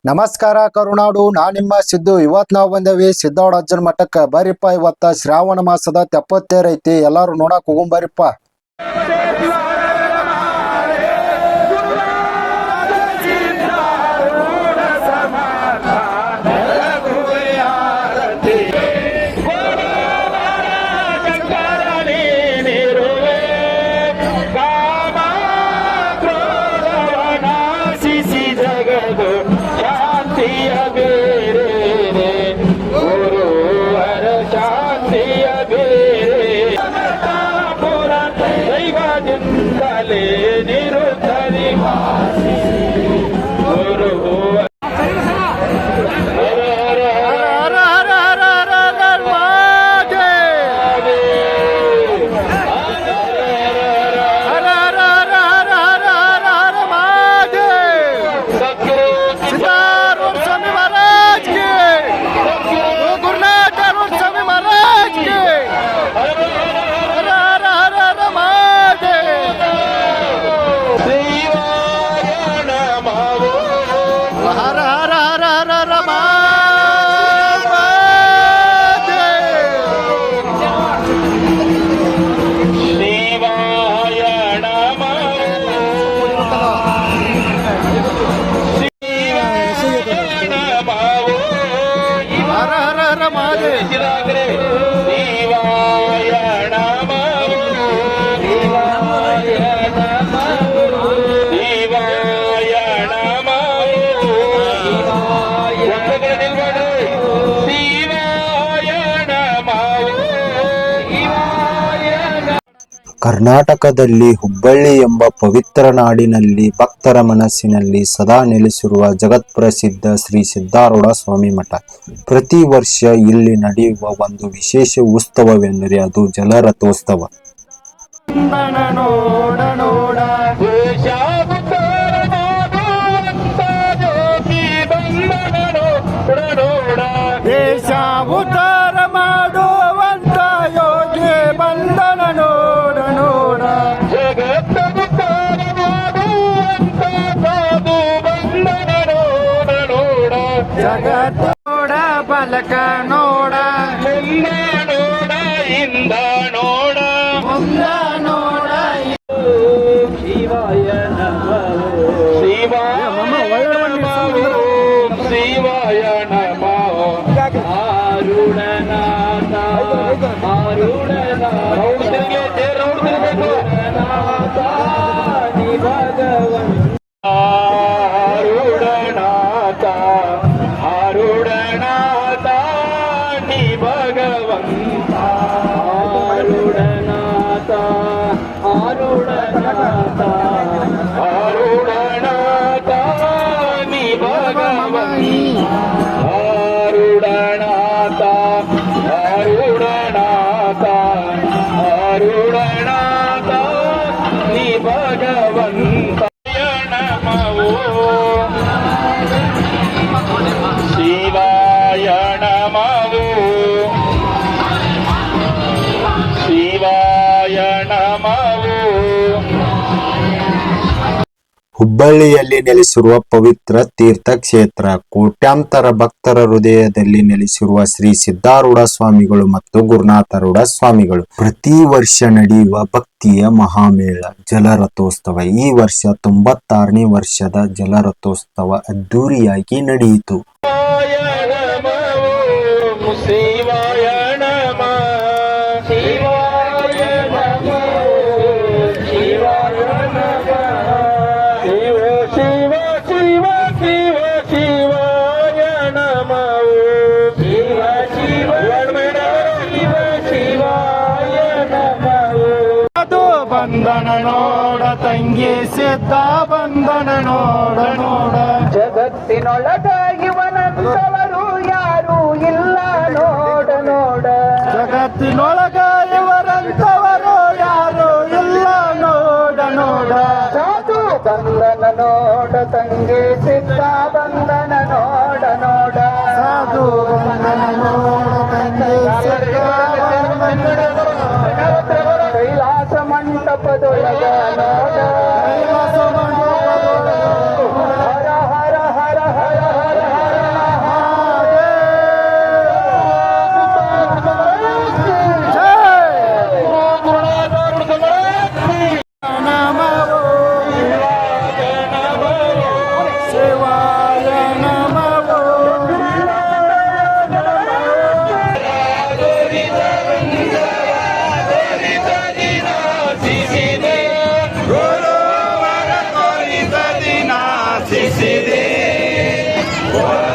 ನಮಸ್ಕಾರ ಕರುನಾಡು, ನಾನು ನಿಮ್ಮ ಸಿದ್ದು. ಇವತ್ತು ನಾವು ಬಂದೇವಿ ಸಿದ್ದೋಡ ಅಜ್ಜನ ಮಠಕ್ಕೆ. ಬರ್ರಿಪ್ಪ, ಇವತ್ತು ಶ್ರಾವಣ ಮಾಸದ ತೆಪ್ಪತ್ತೇರು ಐತಿ. ಎಲ್ಲರೂ ನೋಡಕ್ ಹೋಗೋಣ ಬರ್ರಿಪ್ಪ. ಕರ್ನಾಟಕದಲ್ಲಿ ಹುಬ್ಬಳ್ಳಿ ಎಂಬ ಪವಿತ್ರ ನಾಡಿನಲ್ಲಿ ಭಕ್ತರ ಮನಸ್ಸಿನಲ್ಲಿ ಸದಾ ನೆಲೆಸಿರುವ ಜಗತ್ಪ್ರಸಿದ್ಧ ಶ್ರೀ ಸಿದ್ದಾರೂಢ ಸ್ವಾಮಿ ಮಠ. ಪ್ರತಿ ವರ್ಷ ಇಲ್ಲಿ ನಡೆಯುವ ಒಂದು ವಿಶೇಷ ಉತ್ಸವವೆಂದರೆ ಅದು ಜಲರಥೋತ್ಸವ. ಜಗತ್ ನೋಡ ಬಲಕ ನೋಡ ನೋಡ ಇಂದ ನೋಡ ಮುಂದ ನೋಡ. ಶಿವಾಯ ನಮಃ ಶಿವಾಯ ಶಿವಾಯ ನಮಃ. ಆರುಣನಾಥ ಆರುಣನಾಥ ಭಗವಂತ ಆರುಣನಾಥ ಆರುಣನಾಥ ಆರುಣನಾಥ ನೀ ಭಗವಂತ ಆರುಣನಾಥ ಆರುಣನಾಥ ಆರುಣನಾಥ ನೀ ಭಗವಂತ. ಶಿವಾಯ ನಮಃ ಶಿವಾಯ ನಮಃ. ಹುಬ್ಬಳ್ಳಿಯಲ್ಲಿ ನೆಲೆಸಿರುವ ಪವಿತ್ರ ತೀರ್ಥಕ್ಷೇತ್ರ, ಕೋಟ್ಯಾಂತರ ಭಕ್ತರ ಹೃದಯದಲ್ಲಿ ನೆಲೆಸಿರುವ ಶ್ರೀ ಸಿದ್ದಾರೂಢ ಸ್ವಾಮಿಗಳು ಮತ್ತು ಗುರುನಾಥರೂಢ ಸ್ವಾಮಿಗಳು. ಪ್ರತಿ ವರ್ಷ ನಡೆಯುವ ಭಕ್ತಿಯ ಮಹಾಮೇಳ ಜಲರಥೋತ್ಸವ. ಈ ವರ್ಷ 96ನೇ ವರ್ಷದ ಜಲರಥೋತ್ಸವ ಅದ್ದೂರಿಯಾಗಿ ನಡೆಯಿತು. ಬಂಧನ ನೋಡ ತಂಗಿ ಸಿದ್ಧ ಬಂಧನ ನೋಡ ನೋಡ. ಜಗತ್ತಿನೊಳಗ ಇವನಂತವರು ಯಾರು ಇಲ್ಲ ನೋಡ ನೋಡ. ಜಗತ್ತಿನೊಳಗ ಇವರಂತವರು ಯಾರು ಇಲ್ಲ ನೋಡ ನೋಡ. ಸಾಧು ಬಂಧನ ನೋಡ ತಂಗಿ ಸಿದ್ಧ ಬಂಧನ ನೋಡ ನೋಡ. ಸಾಧು ಬಂಧನ ನೋಡ ತಂಗಿ ಸಿದ್ಧ ಬಂಧನ ನೋಡ. ಕೈಲಾಸ ಮಂಟಪದೊಳಗ ನೋಡ. ಹರ ಹರ ಹರ ಹರ ಹರ ಜಯ